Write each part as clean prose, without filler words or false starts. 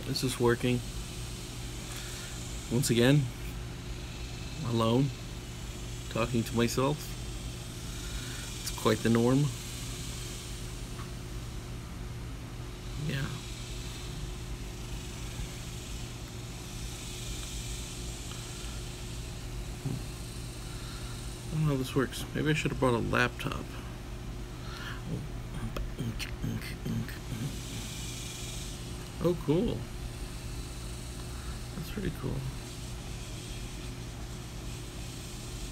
This is working. Once again, alone, talking to myself. It's quite the norm. Yeah. I don't know how this works. Maybe I should have brought a laptop. Oh, cool. That's pretty cool.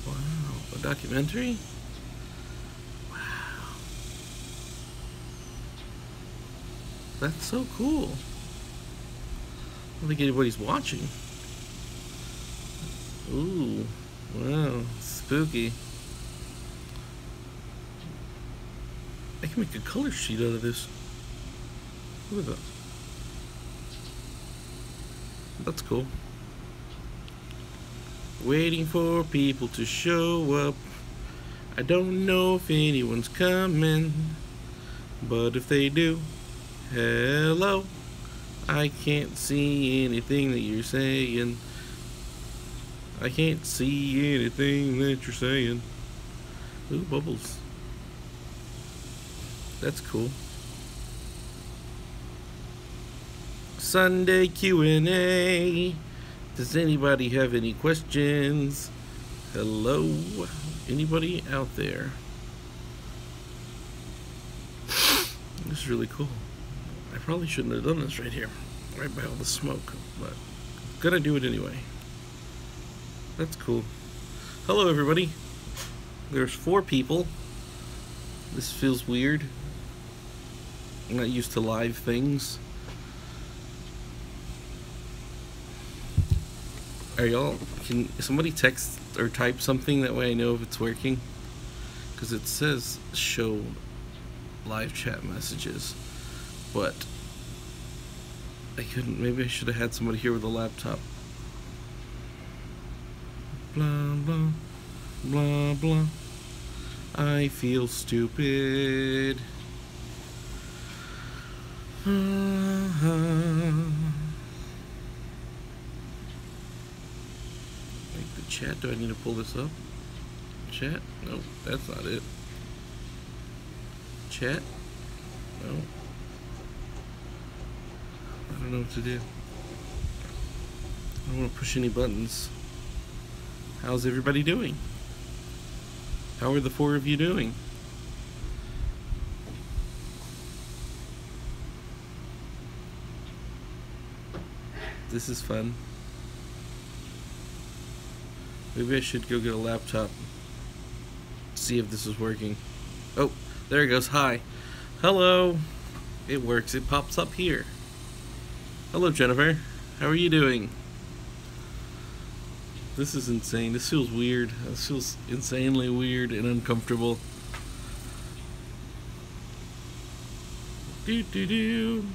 Wow, a documentary? Wow. That's so cool. I don't think anybody's watching. Ooh, wow, spooky. I can make a color sheet out of this. Look at that. That's cool. Waiting for people to show up. I don't know if anyone's coming, but if they do, hello. I can't see anything that you're saying. I can't see anything that you're saying. Ooh, bubbles. That's cool. Sunday Q&A. Does anybody have any questions? Hello? Anybody out there? This is really cool. I probably shouldn't have done this right here, right by all the smoke, but I'm gonna do it anyway. That's cool. Hello, everybody. There's 4 people. This feels weird. I'm not used to live things. Are y'all, can somebody text or type something, that way I know if it's working? Because it says show live chat messages, but I couldn't. Maybe I should have had somebody here with a laptop. Blah blah blah blah. I feel stupid. Like the chat. Do I need to pull this up? Chat? No, that's not it. Chat? No. I don't know what to do. I don't want to push any buttons. How's everybody doing? How are the 4 of you doing? This is fun. Maybe I should go get a laptop. See if this is working. Oh, there it goes. Hi. Hello. It works. It pops up here. Hello, Jennifer. How are you doing? This is insane. This feels weird. This feels insanely weird and uncomfortable.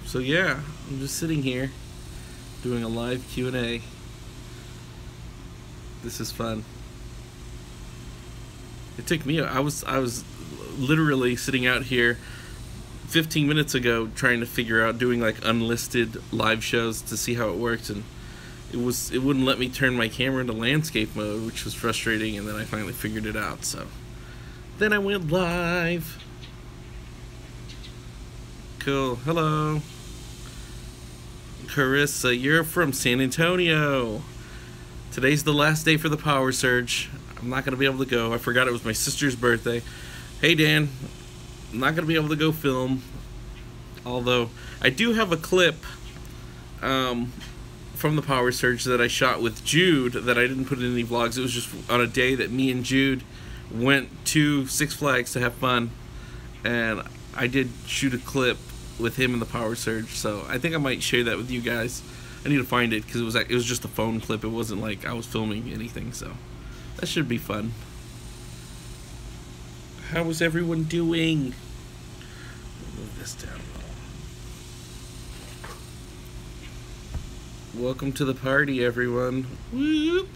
So yeah, I'm just sitting here doing a live Q&A. This is fun. It took me, I was literally sitting out here 15 minutes ago trying to figure out doing like unlisted live shows to see how it worked, and it wouldn't let me turn my camera into landscape mode, which was frustrating, and then I finally figured it out. So then I went live. Cool. Hello. Carissa, you're from San Antonio. Today's the last day for the power surge. I'm not going to be able to go. I forgot it was my sister's birthday. Hey, Dan. I'm not going to be able to go film. Although, I do have a clip from the power surge that I shot with Jude that I didn't put in any vlogs. It was just on a day that me and Jude went to Six Flags to have fun. And I did shoot a clip with him in the power surge. So, I think I might share that with you guys. I need to find it because it was just a phone clip. It wasn't like I was filming anything, so that should be fun. How is everyone doing? I'll move this down. Welcome to the party, everyone. Whoop,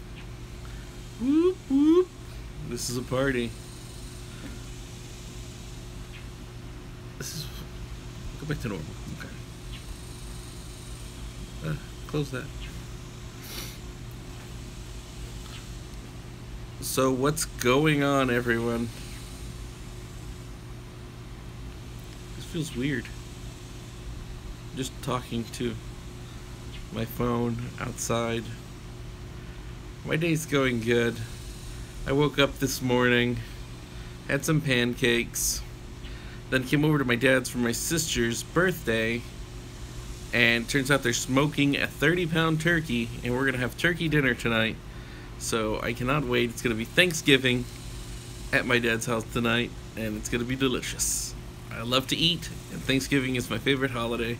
whoop, whoop. This is a party. This is. Go back to normal. Okay. Close that. So what's going on, everyone? This feels weird. Just talking to my phone outside. My day's going good. I woke up this morning, had some pancakes, then came over to my dad's for my sister's birthday, and turns out they're smoking a 30-pound turkey, and we're gonna have turkey dinner tonight. So I cannot wait. It's gonna be Thanksgiving at my dad's house tonight, and it's gonna be delicious. I love to eat, and Thanksgiving is my favorite holiday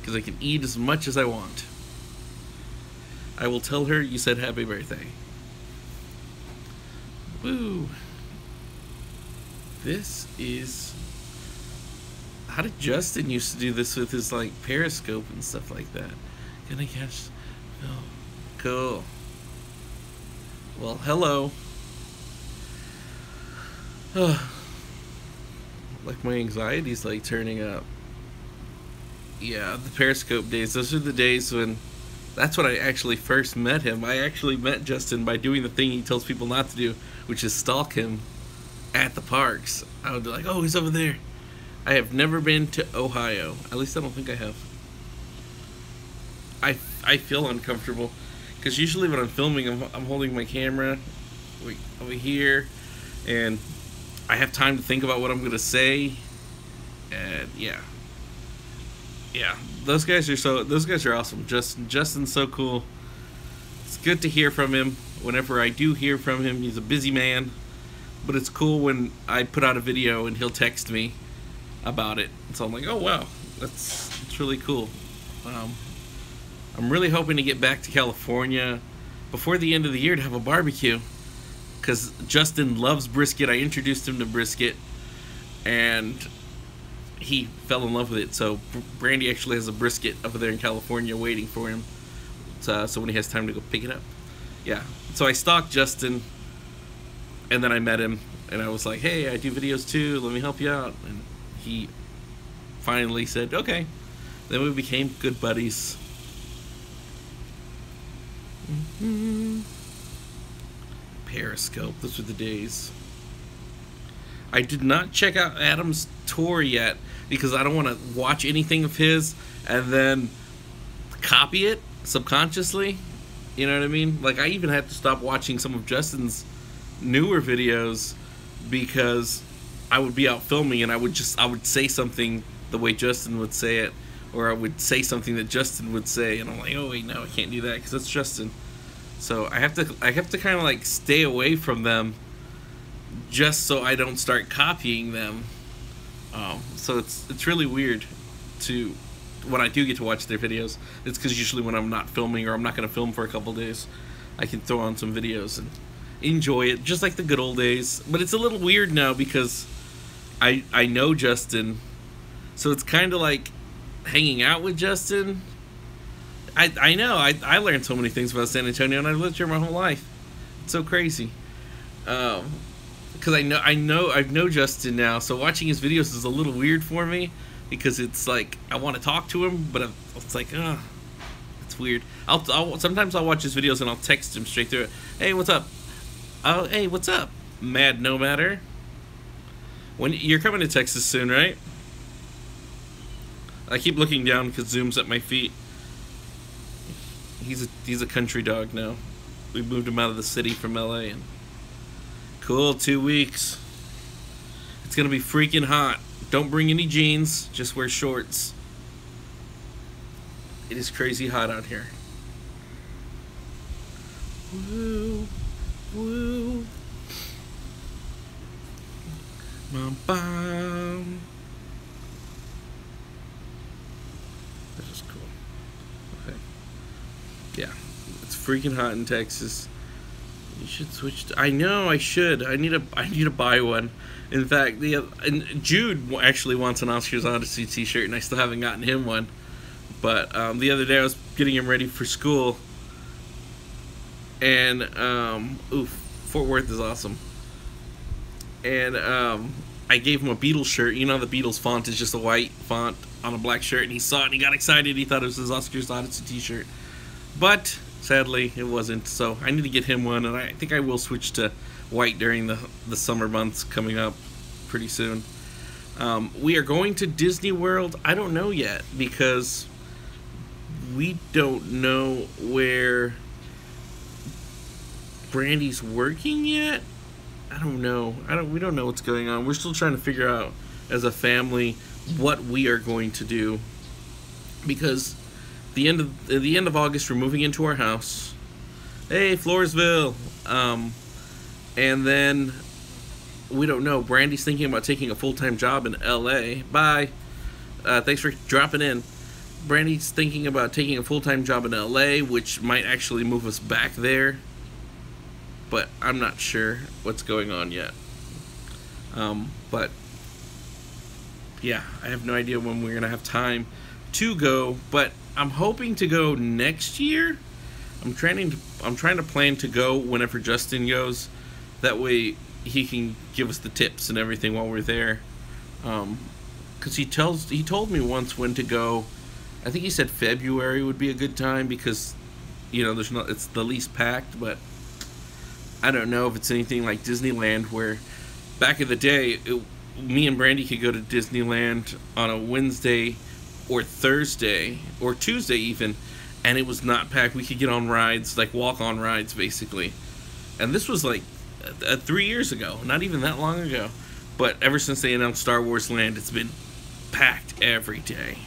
because I can eat as much as I want. I will tell her you said happy birthday. Woo. This is... How did Justin used to do this with his, like, Periscope and stuff like that? Can I catch... No. Cool. Well, hello. Like, my anxiety's, like, turning up. Yeah, the Periscope days. Those are the days when... That's when I actually first met him. I actually met Justin by doing the thing he tells people not to do, which is stalk him at the parks. I would be like, oh, he's over there. I have never been to Ohio. At least I don't think I have. I feel uncomfortable. Because usually when I'm filming, I'm holding my camera over here. And I have time to think about what I'm going to say. And yeah. Yeah, those guys are awesome. Justin's so cool. It's good to hear from him. Whenever I do hear from him, he's a busy man. But it's cool when I put out a video and he'll text me about it. So I'm like, oh wow, that's really cool. I'm really hoping to get back to California before the end of the year to have a barbecue. Because Justin loves brisket. I introduced him to brisket. And he fell in love with it, so Brandy actually has a brisket over there in California waiting for him, so when he has time to go pick it up. Yeah, so I stalked Justin, and then I met him, and I was like, hey, I do videos too, let me help you out, and he finally said, okay. Then we became good buddies. Periscope, those were the days. I did not check out Adam's tour yet because I don't want to watch anything of his and then copy it subconsciously. You know what I mean? Like, I even had to stop watching some of Justin's newer videos because I would be out filming and I would say something the way Justin would say it, or I would say something that Justin would say, and I'm like, oh wait, no, I can't do that because that's Justin. So I have to kind of like stay away from them, just so I don't start copying them. So it's really weird to when I do get to watch their videos. It's because usually when I'm not filming or I'm not going to film for a couple days, I can throw on some videos and enjoy it just like the good old days. But it's a little weird now because I know Justin, so it's kind of like hanging out with Justin. I know I learned so many things about San Antonio, and I've lived here my whole life. It's so crazy. Because I know Justin now, so watching his videos is a little weird for me because it's like I want to talk to him, but it's like it's weird. Sometimes I'll watch his videos and I'll text him straight through it. Hey, what's up? Oh, hey, what's up? Mad no matter. When you're coming to Texas soon, right? I keep looking down because Zoom's at my feet. He's a country dog now. We moved him out of the city from LA and cool, 2 weeks. It's gonna be freaking hot. Don't bring any jeans, just wear shorts. It is crazy hot out here. Woo, woo. Bum, bum. This is cool. Okay. Yeah, it's freaking hot in Texas. You should switch to, I know I should. I need to buy one. In fact, and Jude actually wants an Oscars Odyssey t-shirt, and I still haven't gotten him one. But the other day I was getting him ready for school, and Fort Worth is awesome. And I gave him a Beatles shirt. You know, the Beatles font is just a white font on a black shirt, and he saw it and he got excited. He thought it was his Oscars Odyssey t-shirt. But sadly, it wasn't. So I need to get him one, and I think I will switch to white during the summer months coming up pretty soon. We are going to Disney World. I don't know yet because we don't know where Brandy's working yet. I don't know. We don't know what's going on. We're still trying to figure out as a family what we are going to do, because at the end of August we're moving into our house. Hey, Floresville. And then we don't know. Brandy's thinking about taking a full-time job in LA. Bye. Thanks for dropping in. Brandy's thinking about taking a full-time job in LA, which might actually move us back there. But I'm not sure what's going on yet. But yeah, I have no idea when we're gonna have time to go. But I'm hoping to go next year. I'm trying to plan to go whenever Justin goes. That way he can give us the tips and everything while we're there. Because he told me once when to go. I think he said February would be a good time because, you know, it's the least packed. But I don't know if it's anything like Disneyland, where back in the day, me and Brandy could go to Disneyland on a Wednesday or Thursday or Tuesday even, and it was not packed. We could get on rides, like walk-on rides basically. And this was like 3 years ago, not even that long ago. But ever since they announced Star Wars Land, it's been packed every day.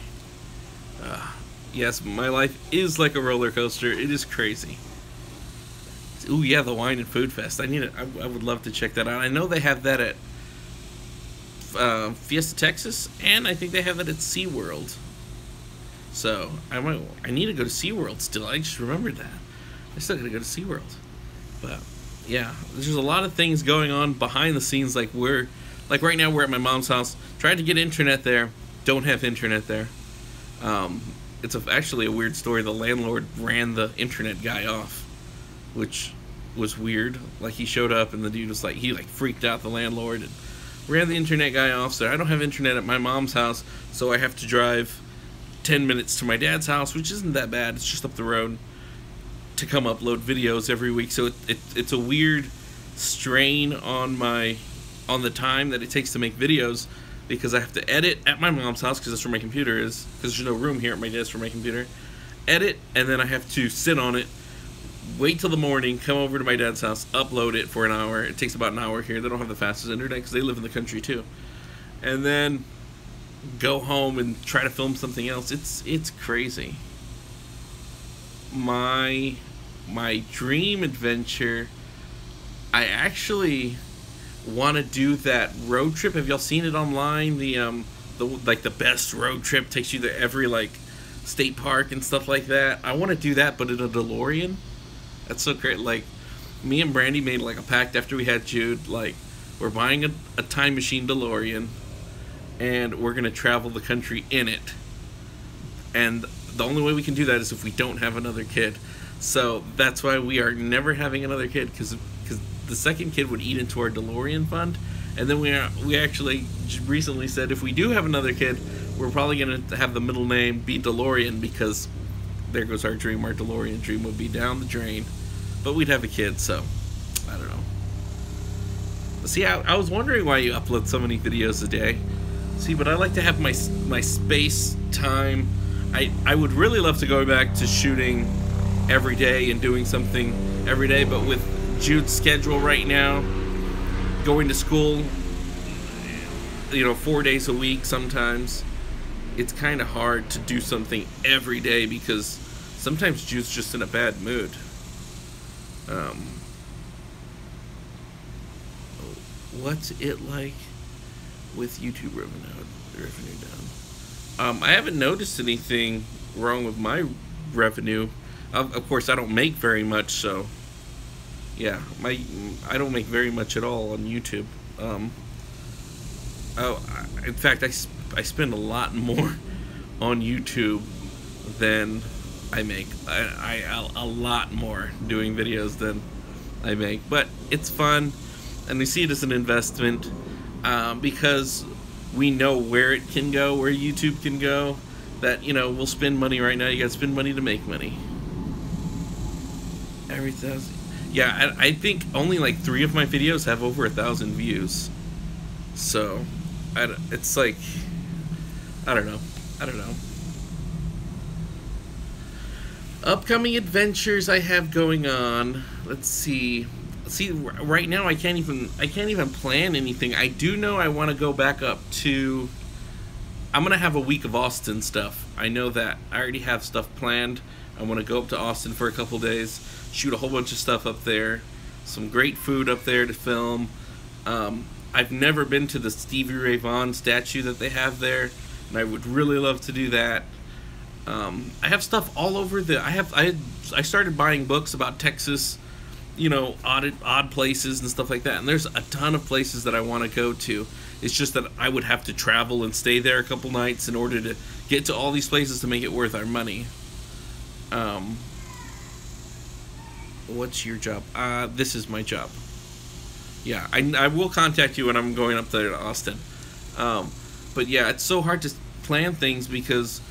Yes, my life is like a roller coaster. It is crazy. Ooh, yeah, the Wine and Food Fest. I would love to check that out. I know they have that at Fiesta Texas, and I think they have it at SeaWorld. So I need to go to SeaWorld still. I just remembered that. I still gotta go to SeaWorld. But yeah, there's a lot of things going on behind the scenes. Like right now we're at my mom's house. Tried to get internet there. Don't have internet there. It's actually a weird story. The landlord ran the internet guy off, which was weird. Like, he showed up and the dude was like, he freaked out the landlord and ran the internet guy off. So I don't have internet at my mom's house, so I have to drive 10 minutes to my dad's house, which isn't that bad. It's just up the road, to come upload videos every week. So it's a weird strain on the time that it takes to make videos, because I have to edit at my mom's house because that's where my computer is, because there's no room here at my desk for my computer. Edit, and then I have to sit on it, wait till the morning, come over to my dad's house, upload it for an hour. It takes about an hour here. They don't have the fastest internet because they live in the country too. And then go home and try to film something else. It's crazy. My dream adventure, I actually want to do that road trip. Have y'all seen it online? The best road trip, takes you to every state park and stuff like that. I want to do that, but in a DeLorean. That's so great. Like, me and Brandy made a pact after we had Jude. We're buying a time machine DeLorean, and we're gonna travel the country in it. And the only way we can do that is if we don't have another kid. So that's why we are never having another kid, because the second kid would eat into our DeLorean fund. And then we actually recently said if we do have another kid, we're probably going to have the middle name be DeLorean, because there goes our dream. Our DeLorean dream would be down the drain. But we'd have a kid, so I don't know. See, I was wondering why you upload so many videos a day. See, but I like to have my space time. I would really love to go back to shooting every day and doing something every day, but with Jude's schedule right now, going to school, 4 days a week sometimes, it's kind of hard to do something every day because sometimes Jude's just in a bad mood. What's it like with YouTube revenue down? I haven't noticed anything wrong with my revenue. Of course, I don't make very much, so yeah, I don't make very much at all on YouTube. In fact, I spend a lot more on YouTube than I make. A lot more doing videos than I make, but it's fun, and we see it as an investment. because we know where it can go, where YouTube can go. That, you know, we'll spend money right now. You gotta spend money to make money. Every thousand. Yeah, I think only like 3 of my videos have over 1,000 views. So, it's like, I don't know. Upcoming adventures I have going on. Let's see. See, right now I can't even plan anything. I do know I want to go back up to. I'm gonna have a week of Austin stuff. I know that. I already have stuff planned. I want to go up to Austin for a couple days, shoot a whole bunch of stuff up there, some great food up there to film. I've never been to the Stevie Ray Vaughan statue that they have there, and I would really love to do that. I have stuff all over the. I started buying books about Texas, you know, odd places and stuff like that. And there's a ton of places that I want to go to. It's just that I would have to travel and stay there a couple nights in order to get to all these places to make it worth our money. What's your job? This is my job. Yeah, I will contact you when I'm going up there to Austin. But yeah, it's so hard to plan things because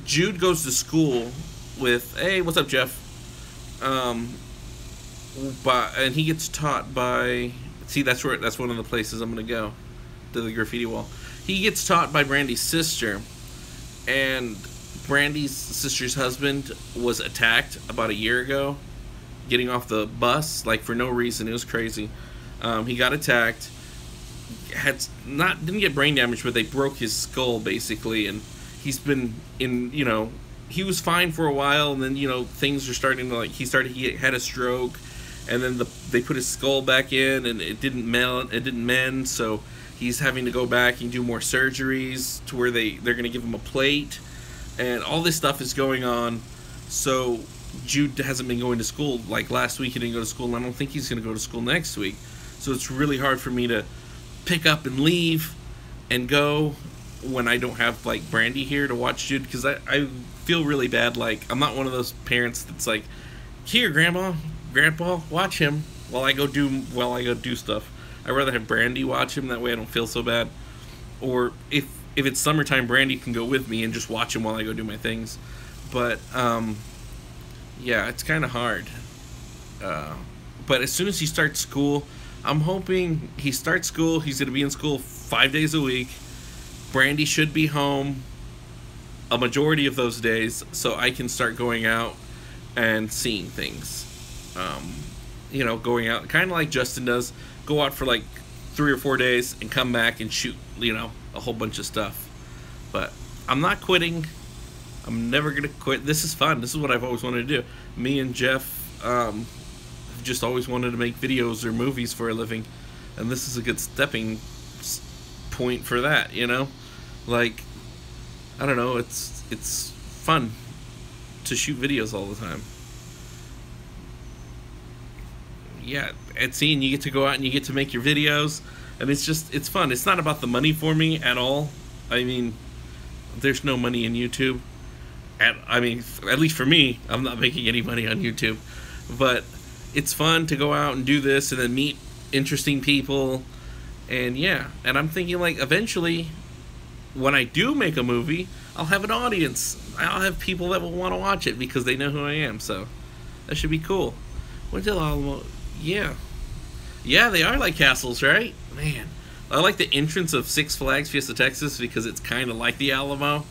Jude goes to school with, hey, what's up, Jeff? And he gets taught by, see, that's one of the places I'm gonna go, to the graffiti wall. He gets taught by Brandy's sister, and Brandy's sister's husband was attacked about a year ago, getting off the bus, like for no reason. It was crazy. He got attacked, didn't get brain damage, but they broke his skull basically, and he's been in, you know, he was fine for a while, and then, you know, things are starting to, like, he had a stroke, and then they put his skull back in, and it didn't mend, so he's having to go back and do more surgeries to where they're going to give him a plate, and all this stuff is going on. So Jude hasn't been going to school. Like last week he didn't go to school, and I don't think he's going to go to school next week. So it's really hard for me to pick up and leave and go when I don't have, like, Brandy here to watch Jude, because I feel really bad. Like, I'm not one of those parents that's like, here, Grandpa, watch him while I go do stuff. I'd rather have Brandy watch him, that way I don't feel so bad. Or if it's summertime, Brandy can go with me and just watch him while I go do my things. But yeah, it's kind of hard. But as soon as he starts school, I'm hoping he starts school. He's going to be in school 5 days a week. Brandy should be home a majority of those days, so I can start going out and seeing things. You know, going out, kind of like Justin does, go out for like 3 or 4 days and come back and shoot, you know, a whole bunch of stuff. But I'm not quitting. I'm never going to quit. This is fun. This is what I've always wanted to do. Me and Jeff have just always wanted to make videos or movies for a living, and this is a good stepping point for that, you know? Like, I don't know, it's fun to shoot videos all the time. Yeah, at seeing you get to go out and you get to make your videos, and it's fun. It's not about the money for me at all. I mean, there's no money in YouTube. At least for me, I'm not making any money on YouTube. But it's fun to go out and do this and then meet interesting people. And yeah, and I'm thinking, like, eventually, when I do make a movie, I'll have an audience. I'll have people that will want to watch it because they know who I am. So that should be cool. Went to Alamo. Yeah. Yeah, they are like castles, right? Man, I like the entrance of Six Flags Fiesta Texas because it's kind of like the Alamo,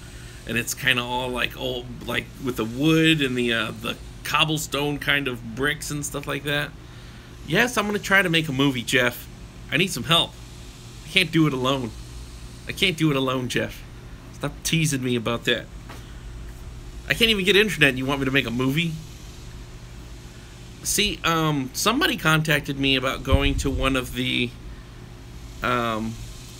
and it's kind of all like old, like with the wood and the cobblestone kind of bricks and stuff like that. Yes, I'm gonna try to make a movie, Jeff. I need some help. I can't do it alone. I can't do it alone, Jeff. Stop teasing me about that. I can't even get internet and you want me to make a movie? See, somebody contacted me about going to one of the,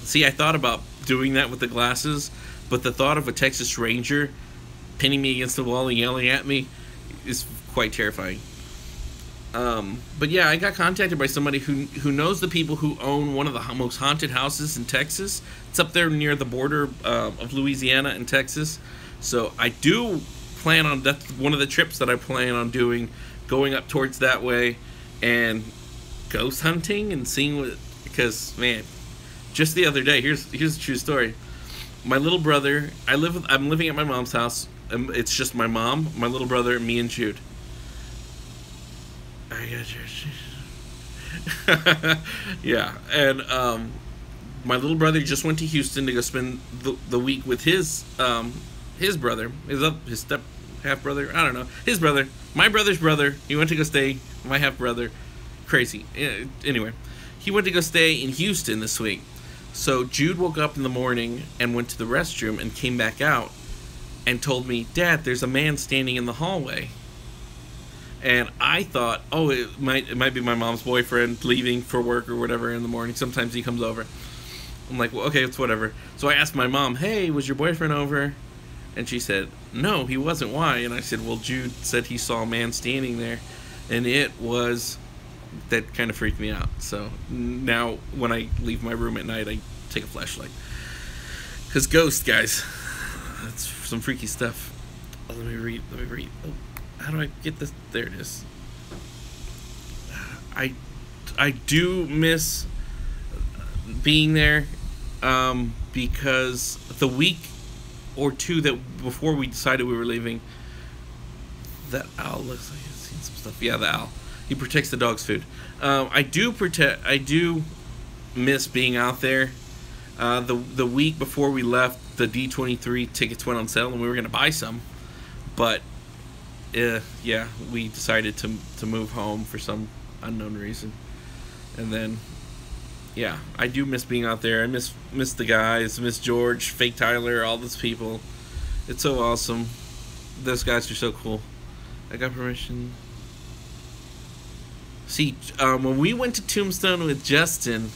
see, I thought about doing that with the glasses, but the thought of a Texas Ranger pinning me against the wall and yelling at me is quite terrifying. But yeah, I got contacted by somebody who knows the people who own one of the most haunted houses in Texas. It's up there near the border of Louisiana and Texas. So I do plan on, that's one of the trips that I plan on doing, going up towards that way and ghost hunting and seeing what, because man, just the other day, here's a true story. My little brother, I'm living at my mom's house. It's just my mom, my little brother, me, and Jude. I got you. Yeah, and my little brother just went to Houston to go spend the week with his brother, his step half brother. I don't know, his brother, my brother's brother. He went to go stay with my half brother. Crazy. Anyway, he went to go stay in Houston this week. So Jude woke up in the morning and went to the restroom and came back out and told me, "Dad, there's a man standing in the hallway." And I thought, oh, it might be my mom's boyfriend leaving for work or whatever in the morning. Sometimes he comes over. I'm like, well, okay, it's whatever. So I asked my mom, "Hey, was your boyfriend over?" And she said, "No, he wasn't. Why?" And I said, "Well, Jude said he saw a man standing there, and it was..." That kind of freaked me out. So now when I leave my room at night, I take a flashlight. Because ghosts, guys, that's some freaky stuff. Oh, let me read. Oh, how do I get this? There it is. I do miss being there, because the week or two that before we decided we were leaving, that owl looks like I've seen some stuff. Yeah, the owl. He protects the dog's food. I do miss being out there. The week before we left, the D23 tickets went on sale, and we were gonna buy some, but yeah, we decided to move home for some unknown reason. And then, yeah, I do miss being out there. I miss the guys, miss George, Fake Tyler, all those people. It's so awesome. Those guys are so cool. I got permission. See, when we went to Tombstone with Justin,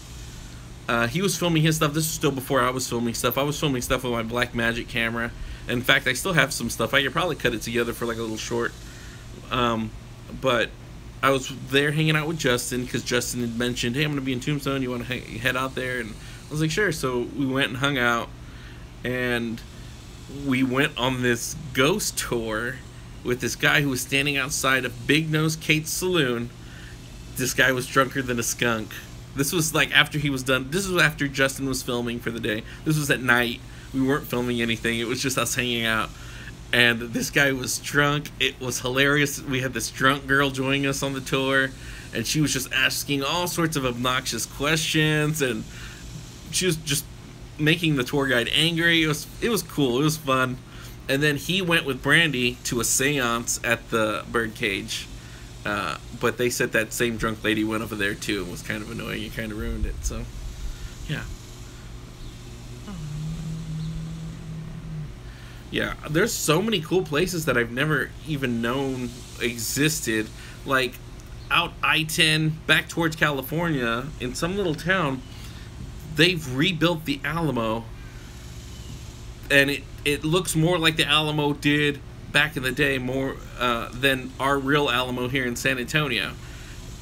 he was filming his stuff. This was still before I was filming stuff. I was filming stuff with my Blackmagic camera. In fact, I still have some stuff. I could probably cut it together for like a little short. But I was there hanging out with Justin because Justin had mentioned, "Hey, I'm going to be in Tombstone. You want to head out there?" And I was like, "Sure." So we went and hung out. And we went on this ghost tour with this guy who was standing outside of Big Nose Kate's saloon. This guy was drunker than a skunk. This was like after he was done. This was after Justin was filming for the day. This was at night. We weren't filming anything. It was just us hanging out. And this guy was drunk. It was hilarious. We had this drunk girl joining us on the tour, and she was just asking all sorts of obnoxious questions, and she was just making the tour guide angry. It was cool. It was fun. And then he went with Brandy to a seance at the birdcage. But they said that same drunk lady went over there too and was kind of annoying and kind of ruined it. So, yeah. Yeah, there's so many cool places that I've never even known existed. Like, out I-10 back towards California, in some little town, they've rebuilt the Alamo. And it looks more like the Alamo did back in the day, more than our real Alamo here in San Antonio.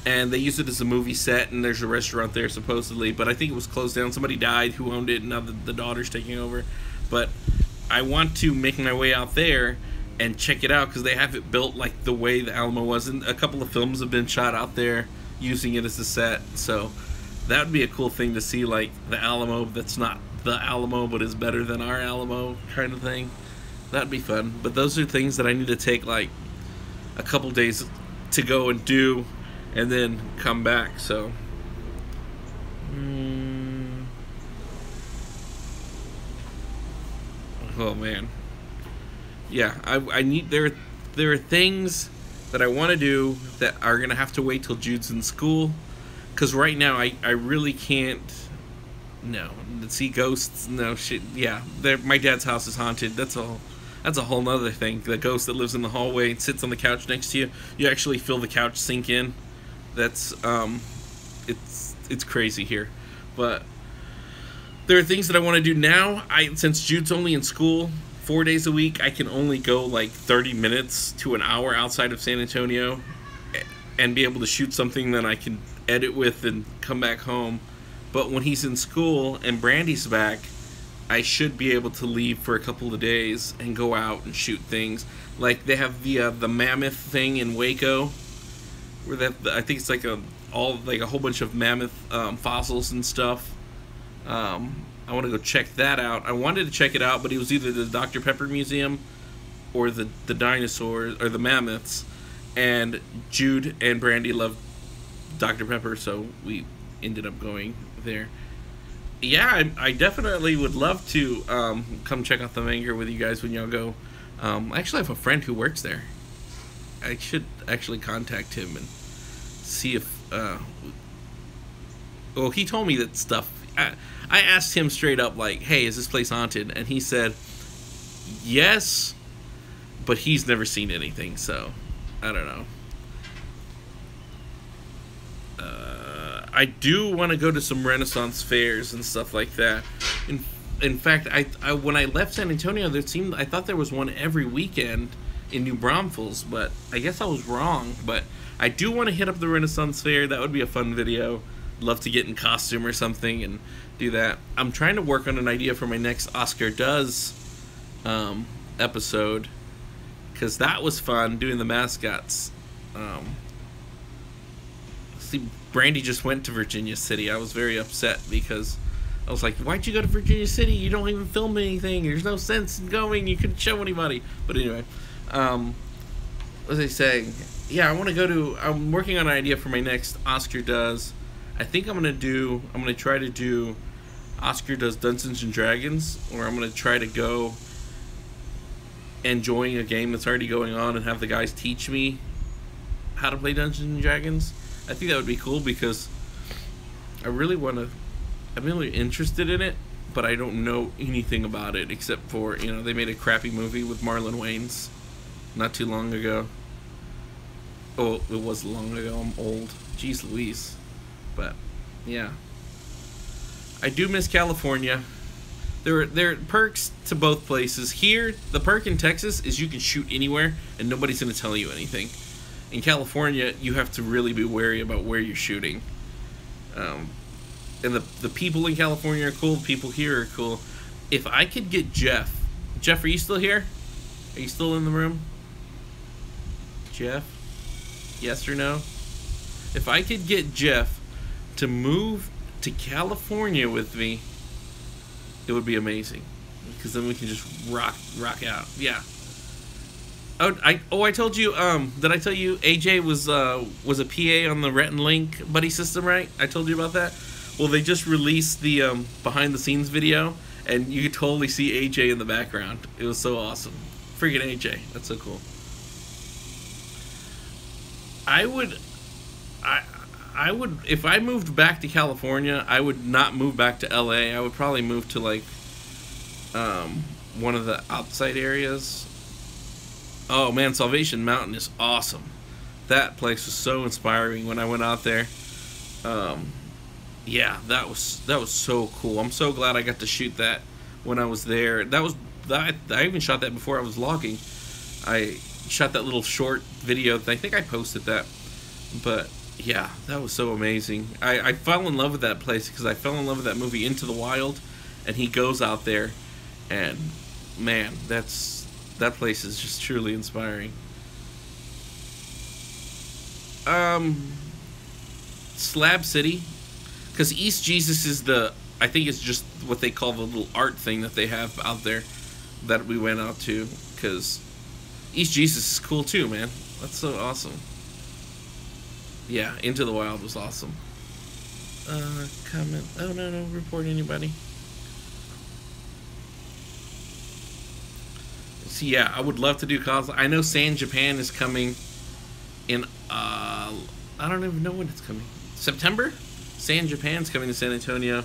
And they use it as a movie set, and there's a restaurant there supposedly, but I think it was closed down. Somebody died who owned it, and now the daughter's taking over. But I want to make my way out there and check it out, because they have it built like the way the Alamo was, and a couple of films have been shot out there using it as a set. So that would be a cool thing to see, like the Alamo that's not the Alamo but is better than our Alamo kind of thing. That'd be fun. But those are things that I need to take like a couple days to go and do, and then come back. So oh man, yeah, I need there are things that I want to do that are gonna have to wait till Jude's in school, because right now I really can't. No, see ghosts. No shit. Yeah, my dad's house is haunted. That's a whole nother thing. The ghost that lives in the hallway and sits on the couch next to you. You actually feel the couch sink in. That's it's crazy here. But there are things that I want to do now. Since Jude's only in school 4 days a week, I can only go like 30 minutes to an hour outside of San Antonio and be able to shoot something that I can edit with and come back home. But when he's in school and Brandy's back, I should be able to leave for a couple of days and go out and shoot things. Like they have the mammoth thing in Waco, where I think it's like a whole bunch of mammoth fossils and stuff. I want to go check that out. I wanted to check it out, but it was either the Dr. Pepper Museum or the dinosaurs or the mammoths. And Jude and Brandy love Dr. Pepper, so we ended up going there. Yeah, I definitely would love to come check out the Manger with you guys when y'all go. I actually have a friend who works there. I should actually contact him and see if... well, he told me that stuff... I asked him straight up, like, hey, is this place haunted? And he said, yes, but he's never seen anything, so I don't know. I do want to go to some Renaissance fairs and stuff like that. In fact, I when I left San Antonio, I thought there was one every weekend in New Braunfels, but I guess I was wrong. But I do want to hit up the Renaissance fair. That would be a fun video. Love to get in costume or something and do that. I'm trying to work on an idea for my next Oscar Does episode, because that was fun doing the mascots. See, Brandy just went to Virginia City. I was very upset because I was like, why'd you go to Virginia City? You don't even film anything. There's no sense in going. You couldn't show anybody. But anyway, what was I saying? Yeah, I want to go to... I'm working on an idea for my next Oscar Does. I think I'm going to try to do Oscar Does Dungeons and Dragons, or I'm going to try to go and join a game that's already going on and have the guys teach me how to play Dungeons and Dragons. I think that would be cool because I'm really interested in it, but I don't know anything about it except for, they made a crappy movie with Marlon Wayans not too long ago. Oh, it was long ago. I'm old. Jeez Louise. But, yeah. I do miss California. There are perks to both places. Here, the perk in Texas is you can shoot anywhere and nobody's going to tell you anything. In California, you have to really be wary about where you're shooting. And the people in California are cool. The people here are cool. If I could get Jeff, are you still here? Are you still in the room? Jeff? Yes or no? If I could get Jeff to move to California with me, it would be amazing. Because then we can just rock out. Yeah. I told you, did I tell you AJ was a PA on the Rhett and Link buddy system, right? I told you about that? Well, they just released the behind the scenes video, and you could totally see AJ in the background. It was so awesome. Freaking AJ. That's so cool. I would, if I moved back to California, I would not move back to LA. I would probably move to like one of the outside areas. Oh man, Salvation Mountain is awesome. That place was so inspiring when I went out there. Yeah, that was so cool. I'm so glad I got to shoot that when I was there. I even shot that before I was logging. I shot that little short video. I think I posted that. But yeah, that was so amazing. I fell in love with that place because I fell in love with that movie Into the Wild, and he goes out there, and man, that place is just truly inspiring. Slab City, because East Jesus is I think it's just what they call the little art thing that they have out there that we went out to, because East Jesus is cool too, man. That's so awesome. Yeah, Into the Wild was awesome. Comment. Oh, no, report anybody. So yeah, I would love to do cosplay. I know San Japan is coming in, I don't even know when it's coming. September? San Japan's coming to San Antonio,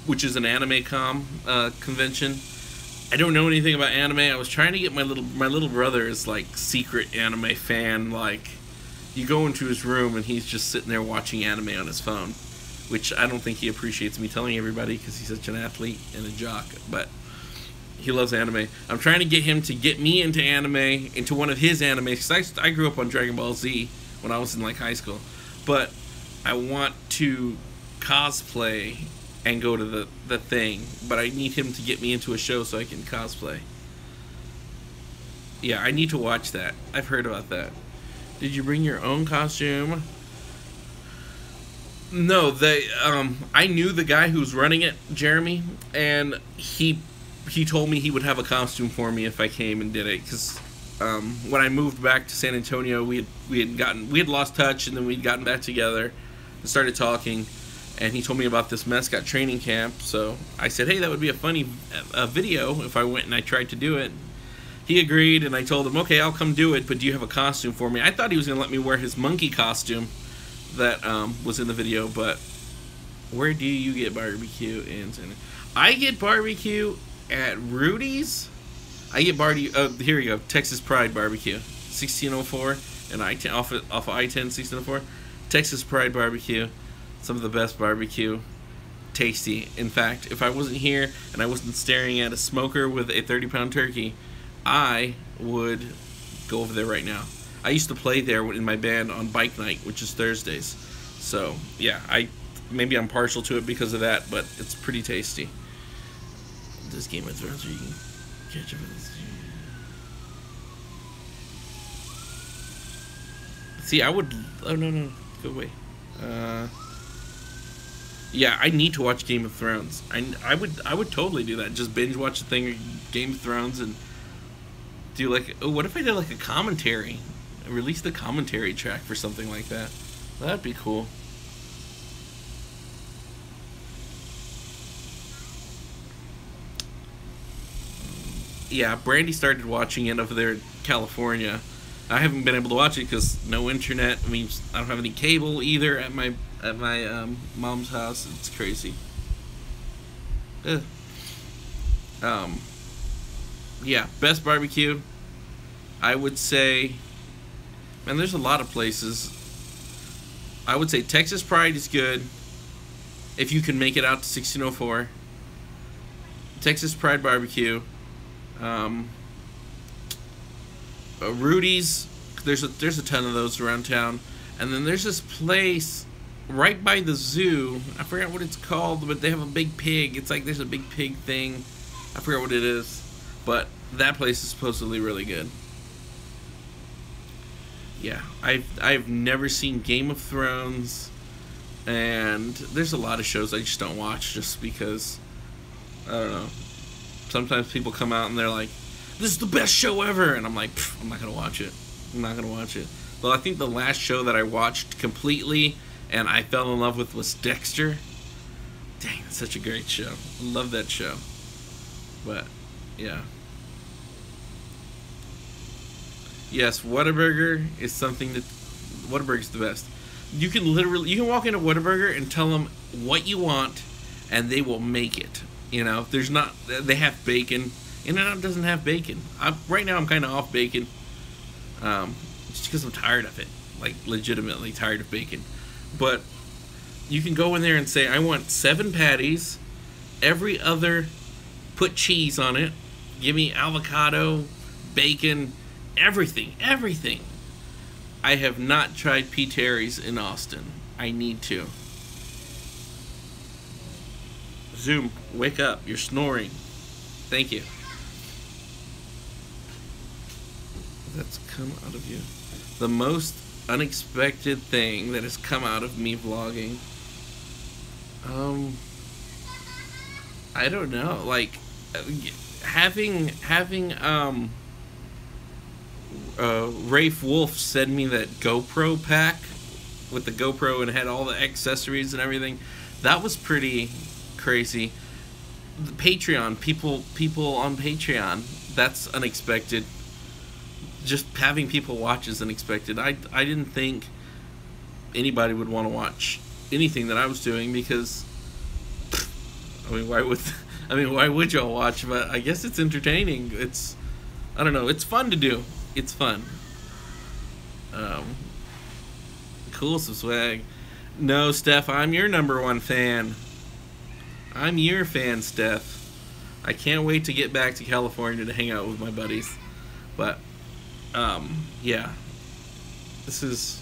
which is an anime convention. I don't know anything about anime. I was trying to get my little brother is like secret anime fan. Like, you go into his room and he's just sitting there watching anime on his phone, which I don't think he appreciates me telling everybody because he's such an athlete and a jock. But he loves anime. I'm trying to get him to get me into anime, into one of his animes, because I grew up on Dragon Ball Z when I was in like high school. But I want to cosplay and go to the thing, but I need him to get me into a show so I can cosplay. Yeah, I need to watch that. I've heard about that. Did you bring your own costume? No, they. I knew the guy who's running it, Jeremy, and he told me he would have a costume for me if I came and did it. Because when I moved back to San Antonio, we had lost touch, and then we'd gotten back together and started talking. And he told me about this mascot training camp. So I said, hey, that would be a funny video if I went and I tried to do it. He agreed, and I told him, okay, I'll come do it, but do you have a costume for me? I thought he was going to let me wear his monkey costume that was in the video, but where do you get barbecue in San Antonio? I get barbecue at Rudy's. I get here we go, Texas Pride BBQ, 1604, and off of I-10, 1604. Texas Pride BBQ. Some of the best barbecue. Tasty. In fact, if I wasn't here and I wasn't staring at a smoker with a 30-pound turkey, I would go over there right now. I used to play there in my band on bike night, which is Thursdays. So, yeah, maybe I'm partial to it because of that, but it's pretty tasty. This Game of Thrones, you can catch up with this. See, I would... Oh, no. Go away. Yeah, I need to watch Game of Thrones. I would totally do that. Just binge watch the thing, Game of Thrones, and do like... Oh, what if I did like a commentary? Release the commentary track for something like that. That'd be cool. Yeah, Brandy started watching it over there in California. I haven't been able to watch it because no internet. I mean, I don't have any cable either at my mom's house. It's crazy. Yeah, best barbecue. I would say, man, there's a lot of places. I would say Texas Pride is good if you can make it out to 1604. Texas Pride BBQ. Rudy's, there's a ton of those around town, and then there's this place right by the zoo. I forgot what it's called, but they have a big pig. It's like there's a big pig thing. I forgot what it is, but that place is supposedly really good. Yeah, I've never seen Game of Thrones, and there's a lot of shows I just don't watch just because, I don't know. Sometimes people come out and they're like, this is the best show ever, and I'm like, I'm not gonna watch it. I'm not gonna watch it. Well, I think the last show that I watched completely and I fell in love with was Dexter. Dang, that's such a great show. I love that show. But yeah. Yes, Whataburger is something that... Whataburger's the best. You can walk into Whataburger and tell them what you want, and they will make it. You know, there's not... They have bacon. In-N-Out doesn't have bacon. Right now I'm kind of off bacon. Just because I'm tired of it. Like, legitimately tired of bacon. But you can go in there and say, I want 7 patties. Every other... Put cheese on it. Give me avocado, bacon... Everything. I have not tried P. Terry's in Austin. I need to. Zoom, wake up. You're snoring. Thank you. That's come out of you. The most unexpected thing that has come out of me vlogging. I don't know. Like, having Rafe Wolf sent me that GoPro pack with the GoPro and it had all the accessories and everything. That was pretty crazy. The Patreon, people on Patreon, that's unexpected. Just having people watch is unexpected. I didn't think anybody would want to watch anything that I was doing because I mean, why would y'all watch? But I guess it's entertaining. I don't know, it's fun to do. It's fun. Cool, some swag. No, Steph, I'm your #1 fan. I'm your fan, Steph. I can't wait to get back to California to hang out with my buddies. But, yeah. This is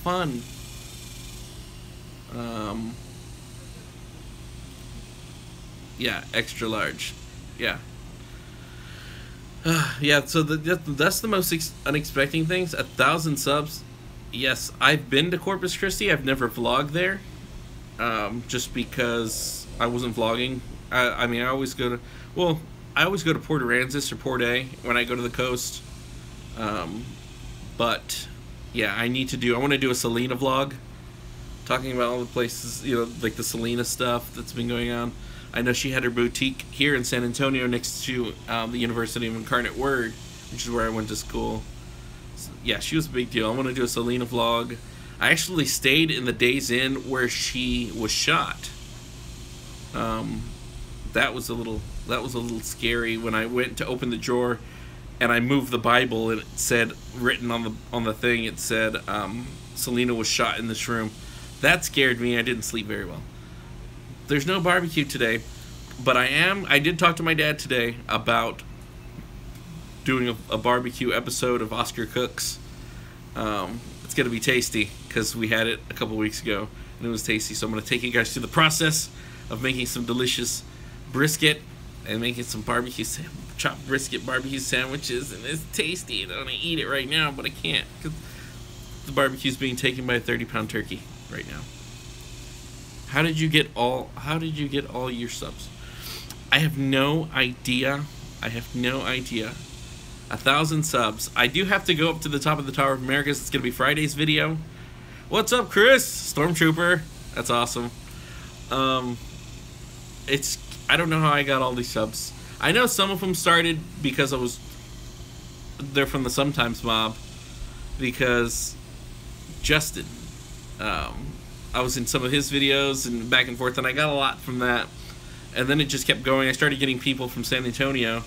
fun. Yeah, extra large. Yeah. Yeah, so that's the most unexpected things. 1,000 subs. Yes, I've been to Corpus Christi. I've never vlogged there. just because I wasn't vlogging. I mean, I always go to Port Aransas or Port A when I go to the coast. But yeah, I want to do a Selena vlog, talking about all the places, you know, like the Selena stuff that's been going on. I know she had her boutique here in San Antonio next to the University of Incarnate Word, which is where I went to school. So, yeah, she was a big deal. I want to do a Selena vlog. I actually stayed in the Days Inn where she was shot. That was a little scary when I went to open the drawer and I moved the Bible and it said, written on the thing, it said Selena was shot in this room. That scared me. I didn't sleep very well. There's no barbecue today, but I did talk to my dad today about doing a barbecue episode of Oscar Cooks. It's going to be tasty because we had it a couple weeks ago and it was tasty. So I'm going to take you guys through the process of making some delicious brisket and making some chopped brisket barbecue sandwiches, and it's tasty. And I want to eat it right now, but I can't because the barbecue's being taken by a 30-pound turkey right now. How did you get all your subs? I have no idea. 1,000 subs. I do have to go up to the top of the Tower of Americas. It's gonna be Friday's video. What's up, Chris? Stormtrooper. That's awesome. I don't know how I got all these subs. I know some of them started because they're from the Sometimes mob, because Justin, I was in some of his videos and back and forth, and I got a lot from that. And then it just kept going. I started getting people from San Antonio.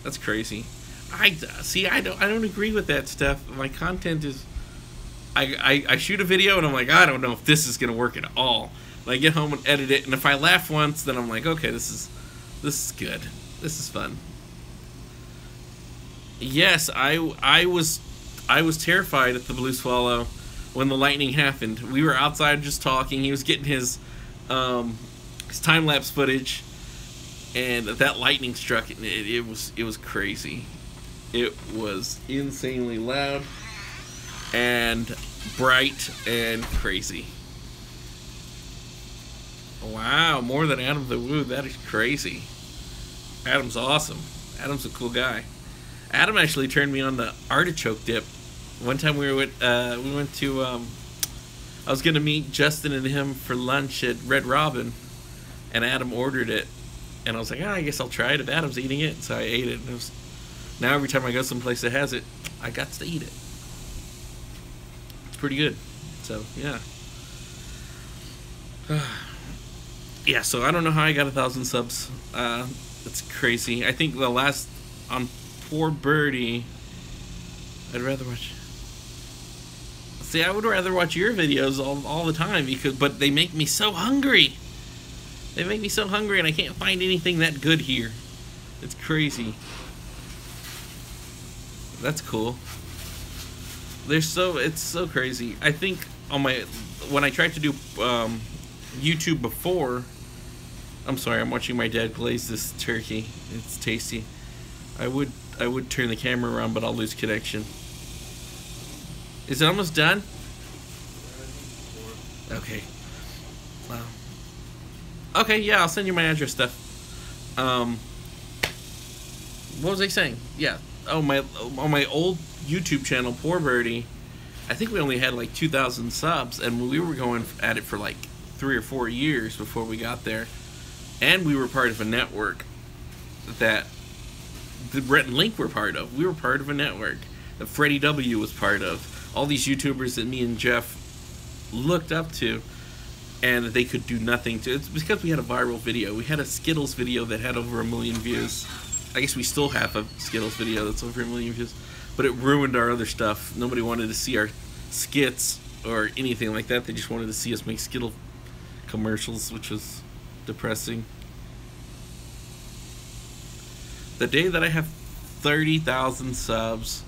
That's crazy. I don't agree with that stuff. My content is, I shoot a video and I'm like, I don't know if this is gonna work at all. And I get home and edit it, and if I laugh once, then I'm like, okay, this is good. This is fun. Yes, I was terrified at the Blue Swallow when the lightning happened. We were outside just talking. He was getting his time-lapse footage, and that lightning struck, and it was crazy. It was insanely loud and bright and crazy. Wow, more than Adam the Woo. That is crazy. Adam's awesome. Adam's a cool guy. Adam actually turned me on the artichoke dip. One time we went to I was gonna meet Justin and him for lunch at Red Robin, and Adam ordered it, and I was like, I guess I'll try it if Adam's eating it. So I ate it, and now every time I go someplace that has it, I got to eat it. It's pretty good. So yeah. Yeah, so I don't know how I got 1,000 subs. It's crazy. I think the last on Poor Birdie, I'd rather watch. See, I would rather watch your videos all the time but they make me so hungry. They make me so hungry, and I can't find anything that good here. It's crazy. That's cool. It's so crazy. I think when I tried to do YouTube before. I'm sorry, I'm watching my dad glaze this turkey. It's tasty. I would turn the camera around, but I'll lose connection. Is it almost done? Okay. Wow. Okay, yeah, I'll send you my address stuff. What was I saying? Yeah. Oh, on my old YouTube channel, Poor Birdie, I think we only had like 2,000 subs, and we were going at it for like 3 or 4 years before we got there. And we were part of a network that the Brett and Link were part of. We were part of a network that Freddie W was part of. All these YouTubers that me and Jeff looked up to, and they could do nothing to. It's because we had a viral video. We had a Skittles video that had over 1 million views. I guess we still have a Skittles video that's over 1 million views. But it ruined our other stuff. Nobody wanted to see our skits or anything like that. They just wanted to see us make Skittle commercials, which was depressing. The day that I have 30,000 subs,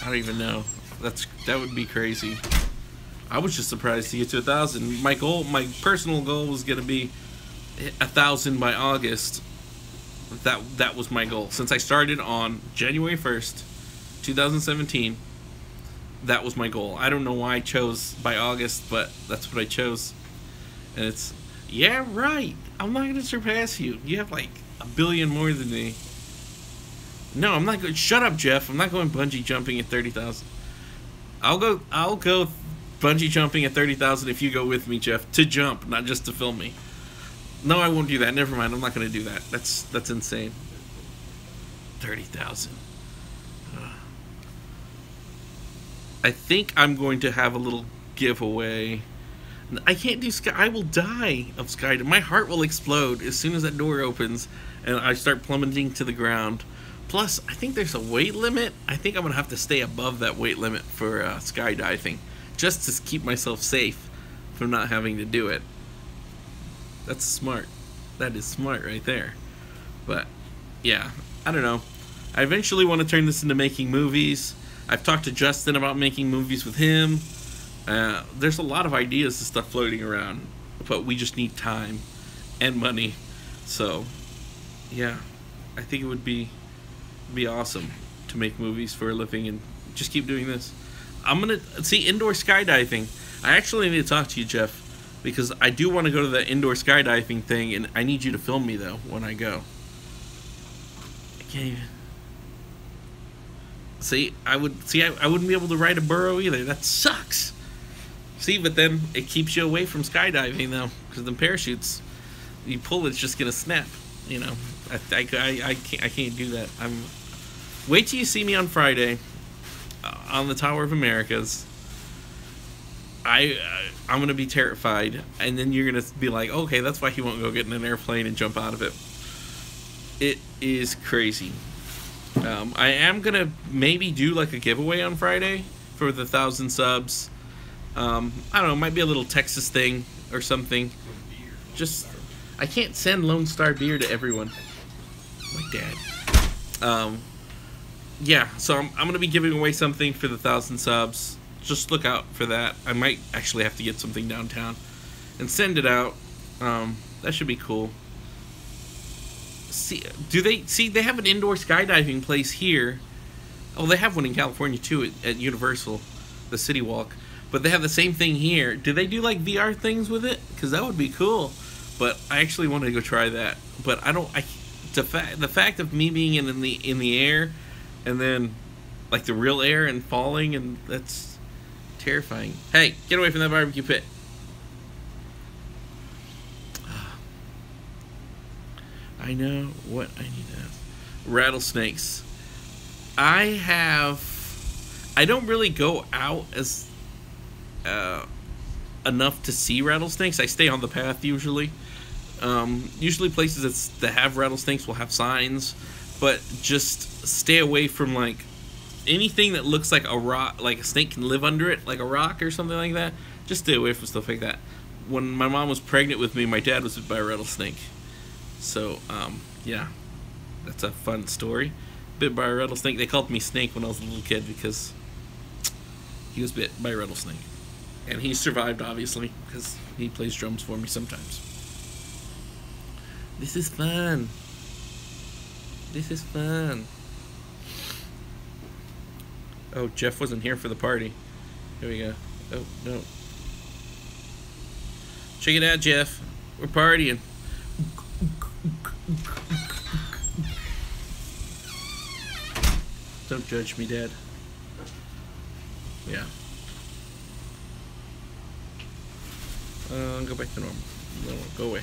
I don't even know. That would be crazy. I was just surprised to get to 1,000. My personal goal was gonna be 1,000 by August. That was my goal. Since I started on January 1st, 2017, that was my goal. I don't know why I chose by August, but that's what I chose. And it's, yeah, right. I'm not gonna surpass you. You have like a billion more than me. No, I'm not going. Shut up, Jeff. I'm not going bungee jumping at 30,000. I'll go bungee jumping at 30,000 if you go with me, Jeff. To jump, not just to film me. No, I won't do that. Never mind. I'm not going to do that. That's insane. 30,000. I think I'm going to have a little giveaway. I can't do sky. I will die of skydiving. My heart will explode as soon as that door opens and I start plummeting to the ground. Plus, I think there's a weight limit. I think I'm going to have to stay above that weight limit for skydiving, just to keep myself safe from not having to do it. That's smart. That is smart right there. But, yeah, I don't know. I eventually want to turn this into making movies. I've talked to Justin about making movies with him. There's a lot of ideas and stuff floating around, but we just need time and money. So, yeah, I think it would be awesome to make movies for a living and just keep doing this. I'm gonna see indoor skydiving. I actually need to talk to you, Jeff, because I do want to go to the indoor skydiving thing, and I need you to film me though when I go. I can't even see. I wouldn't be able to ride a burrow either. That sucks. See, but then it keeps you away from skydiving though, because the parachutes, you pull, it's just gonna snap. You know, I can't do that. Wait till you see me on Friday on the Tower of Americas. I'm gonna be terrified, and then you're gonna be like, okay, that's why he won't go get in an airplane and jump out of it. It is crazy. I am gonna maybe do like a giveaway on Friday for the 1,000 subs. I don't know, it might be a little Texas thing or something. Just, I can't send Lone Star beer to everyone. My dad. Yeah, so I'm going to be giving away something for the 1,000 subs. Just look out for that. I might actually have to get something downtown and send it out. That should be cool. They have an indoor skydiving place here. Oh, they have one in California too at Universal, the City Walk. But they have the same thing here. Do they do like VR things with it? Because that would be cool. But I actually wanted to go try that. But the fact of me being in the air, and then like the real air and falling, and that's terrifying. Hey, get away from that barbecue pit. I know what I need to have. Rattlesnakes. I don't really go out as enough to see rattlesnakes. I stay on the path usually. Usually places that have rattlesnakes will have signs, but just stay away from like anything that looks like a rock, like a snake can live under it, like a rock or something like that. Just stay away from stuff like that. When my mom was pregnant with me, my dad was bit by a rattlesnake. So, yeah, that's a fun story. Bit by a rattlesnake. They called me Snake when I was a little kid because he was bit by a rattlesnake. And he survived, obviously, because he plays drums for me sometimes. This is fun. This is fun. Oh, Jeff wasn't here for the party. Here we go. Oh, no. Check it out, Jeff. We're partying. Don't judge me, Dad. Yeah. Go back to normal. No, go away.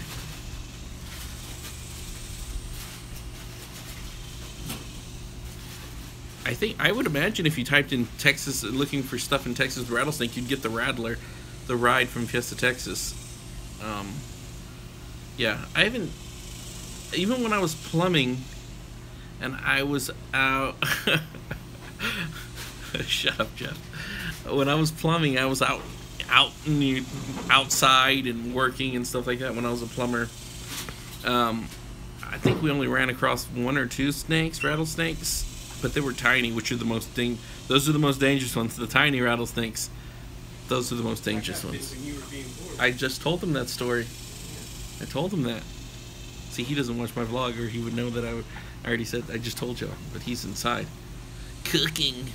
I would imagine if you typed in Texas, looking for stuff in Texas rattlesnake, you'd get the Rattler, the ride from Fiesta, Texas. Yeah, I haven't, even when I was plumbing, and I was out, shut up, Jeff. When I was plumbing, I was outside and working and stuff like that when I was a plumber. I think we only ran across one or two rattlesnakes, but they were tiny, which are those are the most dangerous ones. The tiny rattlesnakes, those are the most dangerous ones. I just told him that story. I told him that. See, he doesn't watch my vlog, or he would know that I already said. I just told y'all, but he's inside cooking.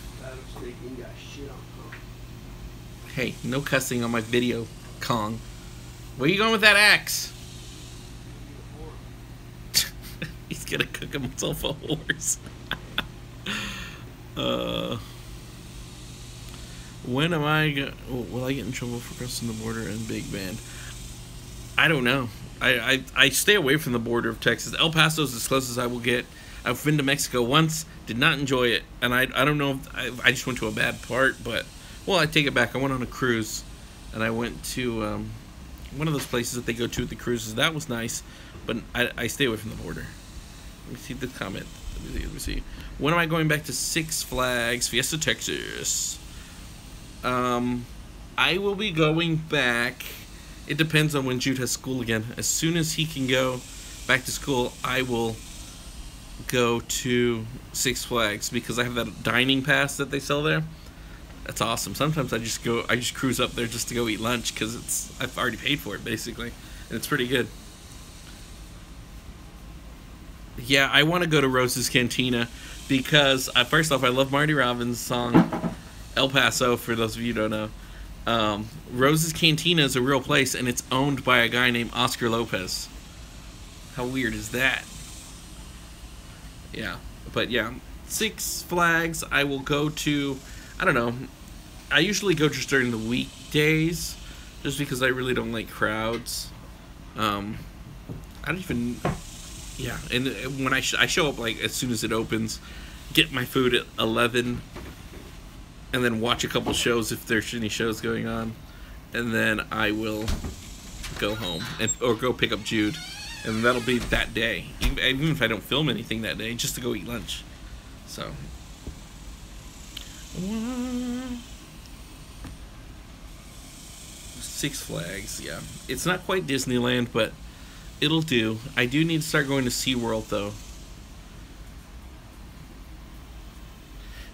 Hey, no cussing on my video, Kong. Where you going with that axe? He's gonna cook himself a horse. When am I will I get in trouble for crossing the border in Big Bend? I don't know. I stay away from the border of Texas. El Paso is as close as I will get. I've been to Mexico once, did not enjoy it, and I don't know if I just went to a bad part, but, well, I take it back. I went on a cruise, and I went to one of those places that they go to at the cruises. That was nice, but I stay away from the border. Let me see the comment. Let me see. When am I going back to Six Flags Fiesta, Texas? I will be going back. It depends on when Jude has school again. As soon as he can go back to school, I will go to Six Flags because I have that dining pass that they sell there. That's awesome. Sometimes I just cruise up there just to go eat lunch because I've already paid for it basically, and it's pretty good. Yeah, I want to go to Rose's Cantina because first off, I love Marty Robbins' song El Paso. For those of you who don't know, Rose's Cantina is a real place, and it's owned by a guy named Oscar Lopez. How weird is that? Yeah, but yeah, Six Flags I will go to. I don't know. I usually go just during the weekdays, just because I really don't like crowds. I don't even. Yeah, and when I show up like as soon as it opens, get my food at 11, and then watch a couple shows if there's any shows going on, and then I will go home or go pick up Jude, and that'll be that day. Even if I don't film anything that day, just to go eat lunch. So. Six Flags, yeah. It's not quite Disneyland, but it'll do. I do need to start going to SeaWorld, though.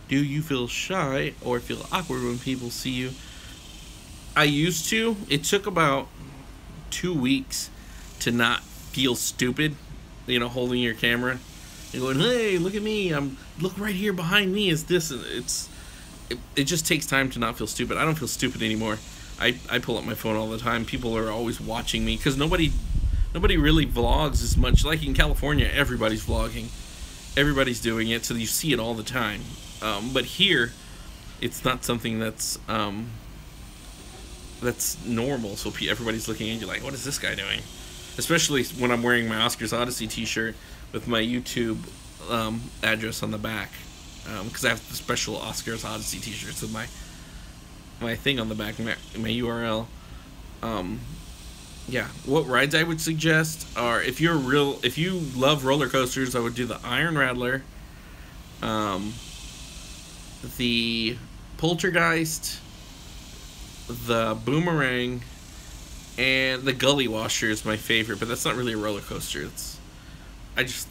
Do you feel shy or feel awkward when people see you? I used to. It took about 2 weeks to not feel stupid, you know, holding your camera. You're going, hey, look at me. Look right here behind me is this. It just takes time to not feel stupid. I don't feel stupid anymore. I pull up my phone all the time. People are always watching me because nobody really vlogs as much. Like in California, everybody's vlogging. Everybody's doing it, so you see it all the time. But here, it's not something that's normal. So everybody's looking at you like, what is this guy doing? Especially when I'm wearing my Oscars Odyssey t-shirt with my YouTube address on the back. Because I have the special Oscars Odyssey t-shirts with my thing on the back, my URL. Yeah, what rides I would suggest are, if you love roller coasters, I would do the Iron Rattler, the Poltergeist, the Boomerang, and the Gully Washer is my favorite, but that's not really a roller coaster.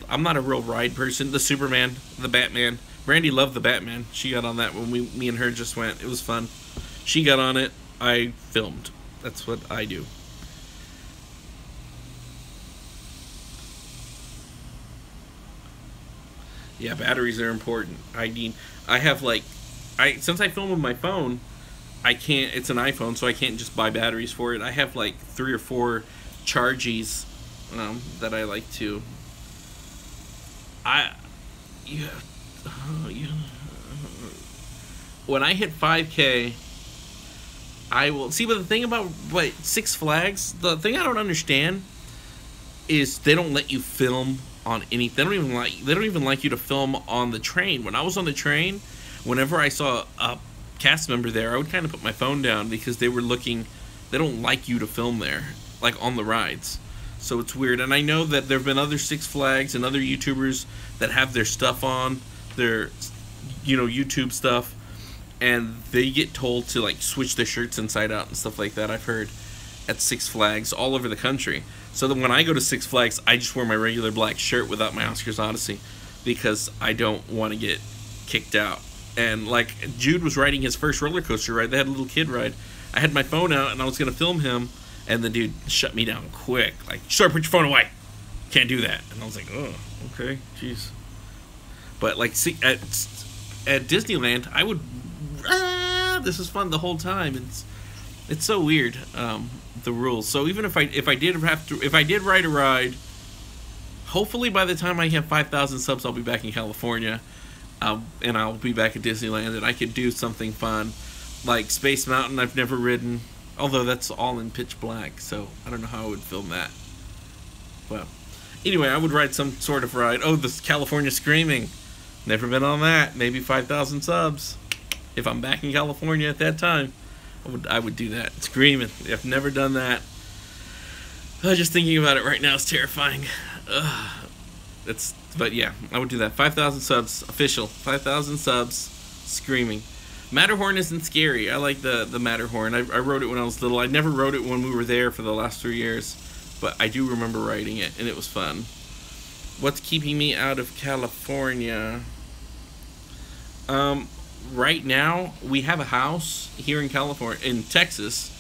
I'm not a real ride person. The Superman, the Batman. Brandy loved the Batman. She got on that when me and her just went. It was fun. She got on it. I filmed. That's what I do. Yeah, batteries are important. Since I film with my phone, I can't. It's an iPhone, so I can't just buy batteries for it. I have like 3 or 4 chargies that I like to. When I hit 5K, I will see. But the thing about Six Flags, the thing I don't understand is they don't let you film on any. They don't even like you to film on the train. When I was on the train, whenever I saw a cast member there, I would kind of put my phone down because they were looking. They don't like you to film there, like on the rides. So it's weird. And I know that there have been other Six Flags and other YouTubers that have their stuff on, their, YouTube stuff, and they get told to like switch their shirts inside out and stuff like that. I've heard at Six Flags all over the country. So that when I go to Six Flags, I just wear my regular black shirt without my Oscars Odyssey because I don't want to get kicked out. And like Jude was riding his first roller coaster ride. They had a little kid ride. I had my phone out and I was gonna film him, and the dude shut me down quick. Like, sir, put your phone away. Can't do that. And I was like, oh, okay, jeez. But like, see, at Disneyland, I would. This is fun the whole time. It's so weird, the rules. So even if I did write a ride, hopefully by the time I have 5,000 subs, I'll be back in California, and I'll be back at Disneyland, and I could do something fun, like Space Mountain. I've never ridden, although that's all in pitch black, so I don't know how I would film that. But anyway, I would ride some sort of ride. Oh, this California Screaming. Never been on that. Maybe 5,000 subs. If I'm back in California at that time, I would do that. Screaming. I've never done that. Just thinking about it right now is terrifying. But yeah, I would do that. 5,000 subs, official. 5,000 subs, Screaming. Matterhorn isn't scary. I like the Matterhorn. I rode it when I was little. I never rode it when we were there for the last 3 years, but I do remember riding it, and it was fun. What's keeping me out of California? Right now, we have a house here in California, in Texas,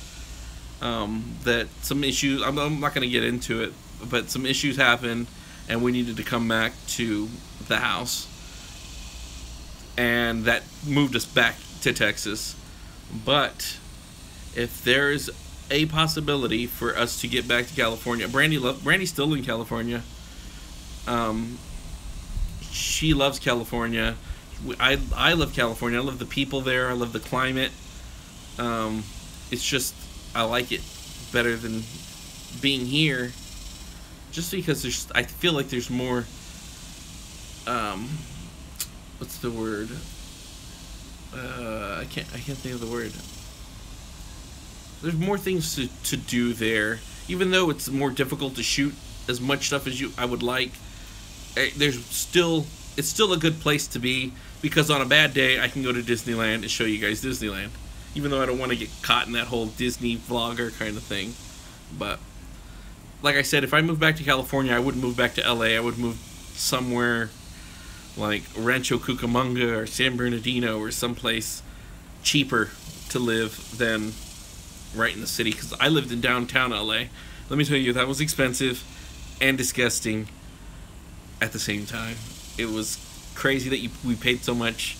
that some issues, I'm not going to get into it, but some issues happened, and we needed to come back to the house, and that moved us back to Texas. But if there's a possibility for us to get back to California, Brandy's still in California. She loves California. I love California. I love the people there. I love the climate. It's just, I like it better than being here, just because I feel like there's more, what's the word? I can't think of the word. There's more things to do there, even though it's more difficult to shoot as much stuff as I would like. It's still a good place to be, because on a bad day I can go to Disneyland and show you guys Disneyland, even though I don't want to get caught in that whole Disney vlogger kind of thing. But like I said, if I moved back to California, I wouldn't move back to LA. I would move somewhere like Rancho Cucamonga or San Bernardino, or someplace cheaper to live than right in the city, because I lived in downtown LA. Let me tell you, that was expensive and disgusting at the same time. It was crazy that we paid so much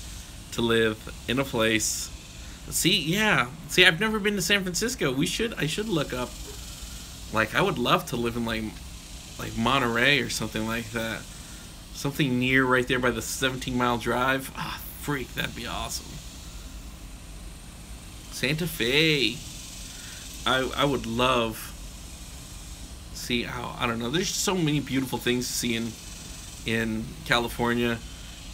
to live in a place. See, I've never been to San Francisco. I should look up. Like, I would love to live in like Monterey or something like that. Something near right there by the 17-mile drive. Ah, freak, that'd be awesome. Santa Fe. I would love. See how, I don't know. There's so many beautiful things to see in California.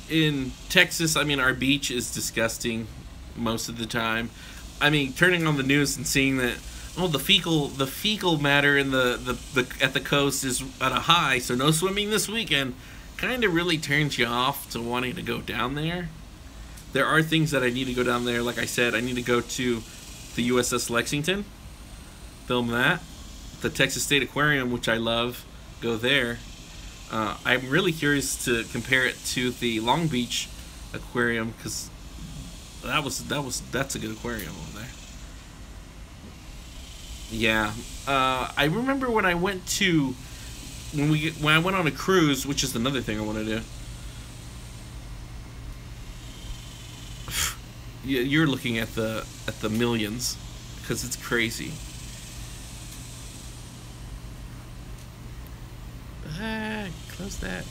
In Texas, I mean, our beach is disgusting most of the time. I mean, turning on the news and seeing that, oh, the fecal matter in the at the coast is at a high, so no swimming this weekend, kind of really turns you off to wanting to go down there. There are things that I need to go down there. Like I said, I need to go to the USS Lexington, film that. The Texas State Aquarium, which I love, go there. I'm really curious to compare it to the Long Beach Aquarium, because that's a good aquarium over there. Yeah, I remember when I went to when I went on a cruise, which is another thing I want to do. You're looking at the millions, because it's crazy. Close that.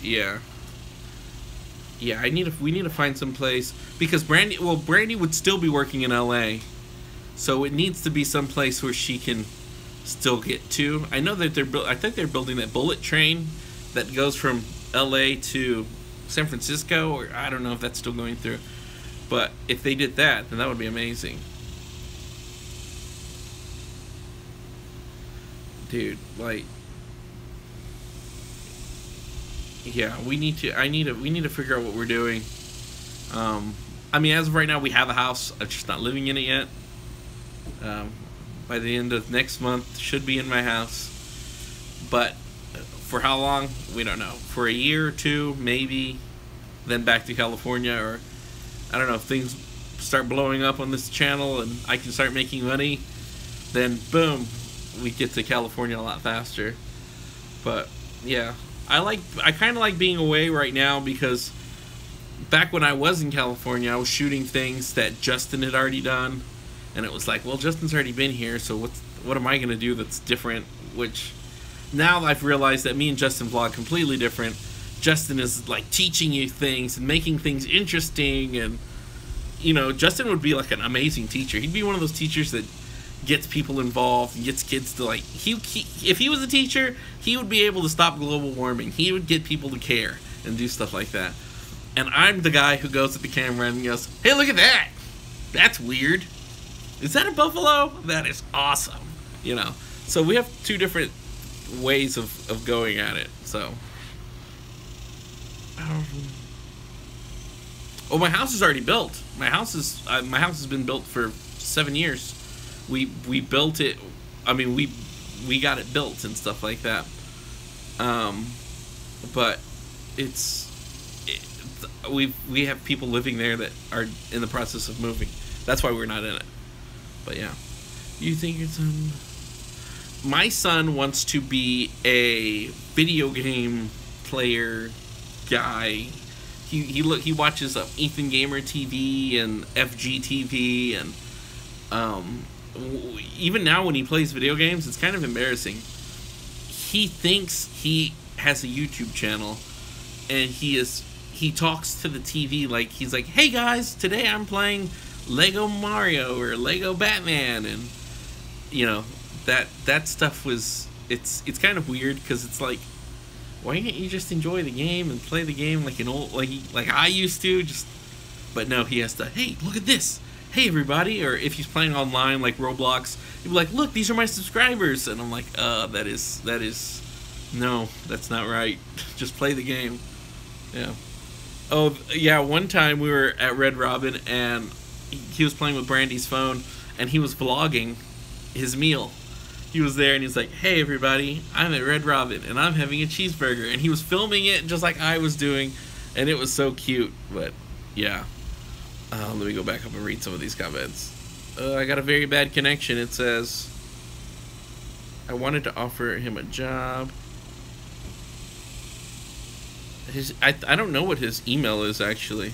Yeah. Yeah, we need to find some place, because Brandy would still be working in LA. So it needs to be some place where she can still get to. I know that I think they're building that bullet train that goes from LA to San Francisco, or I don't know if that's still going through. But if they did that, then that would be amazing. Dude, like, yeah, we need to figure out what we're doing. I mean, as of right now, we have a house. I'm just not living in it yet. By the end of next month, should be in my house. But for how long, we don't know. For a year or two, maybe. Then back to California, or I don't know, if things start blowing up on this channel and I can start making money, then boom, we get to California a lot faster. But yeah, I kind of like being away right now, because back when I was in California, I was shooting things that Justin had already done, and it was like, well, Justin's already been here, so what am I gonna do that's different? Which now I've realized that me and Justin vlog completely different. Justin is like teaching you things and making things interesting, and you know, Justin would be like an amazing teacher. He'd be one of those teachers that gets people involved and gets kids to like, if he was a teacher, he would be able to stop global warming. He would get people to care and do stuff like that. And I'm the guy who goes at the camera and goes, hey, look at that, that's weird, is that a buffalo? That is awesome. You know, so we have two different ways of going at it. So oh, my house is already built. My house has been built for 7 years. We built it. I mean, we got it built and stuff like that. But we have people living there that are in the process of moving. That's why we're not in it. But yeah, you think it's my son wants to be a video game player guy. He watches Ethan Gamer TV and FG TV, and even now when he plays video games, it's kind of embarrassing. He thinks he has a YouTube channel, and he talks to the TV like he's like, hey guys, today I'm playing Lego Mario or Lego Batman, and you know, that stuff was, it's kind of weird because it's like, why can't you just enjoy the game and play the game like an old, like I used to? Just, but no, he has to, hey, look at this, hey everybody. Or if he's playing online like Roblox, he'd be like, look, these are my subscribers, and I'm like, that is no, that's not right. Just play the game. Yeah. Oh yeah, one time we were at Red Robin and he was playing with Brandy's phone and he was vlogging his meal. He was there and he's like, hey everybody, I'm at Red Robin and I'm having a cheeseburger, and he was filming it just like I was doing, and it was so cute. But yeah, let me go back up and read some of these comments. I got a very bad connection. It says, I wanted to offer him a job. I don't know what his email is actually.